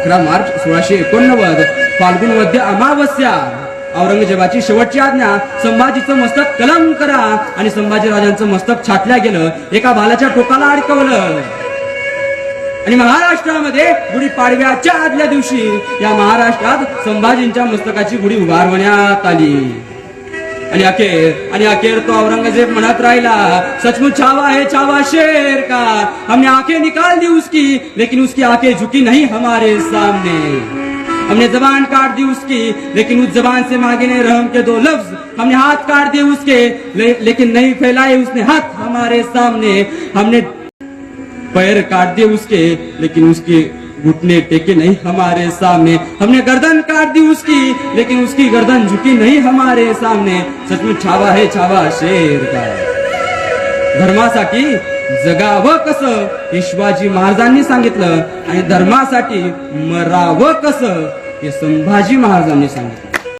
11 मार्च 1689 फाल्गुन वद्य अमावस्या औरंगजेबाची शेवटची आज्ञा संभाजीचं मस्तक कलम करा आणि संभाजीराजांचं मस्तक छाटल्या गेलं, एका भालाच्या टोकाला अडकवलं आणि महाराष्ट्रामध्ये गुढीपाडव्याच्या आदल्या दिवशी या महाराष्ट्रात संभाजींच्या मस्तकाची गुढी उभारवण्यात आली। आणि अखेर तो औरंगजेब म्हणत राहिला, सचमुच छावा है छावा शेर का, हमने आंखें निकाल दी उसकी लेकिन उसकी आंखें झुकी नहीं हमारे सामने, हमने जबान काट दी उसकी लेकिन उस जबान से मांगे नहीं रहम के 2 लफ्ज, हमने हाथ काट दिए उसके लेकिन नहीं फैलाए उसने हाथ हमारे सामने, हमने पैर काट दिए उसके लेकिन उसके घुटने टेके नहीं हमारे सामने, हमने गर्दन काट दी उसकी लेकिन उसकी गर्दन झुकी नहीं हमारे सामने, सचमुच छावा है छावा शेर का। धर्मासाठी जगावं कसं हे शिवाजी महाराजांनी सांगितलं आणि धर्मासाठी मरावं कसं हे संभाजी महाराजांनी सांगितलं।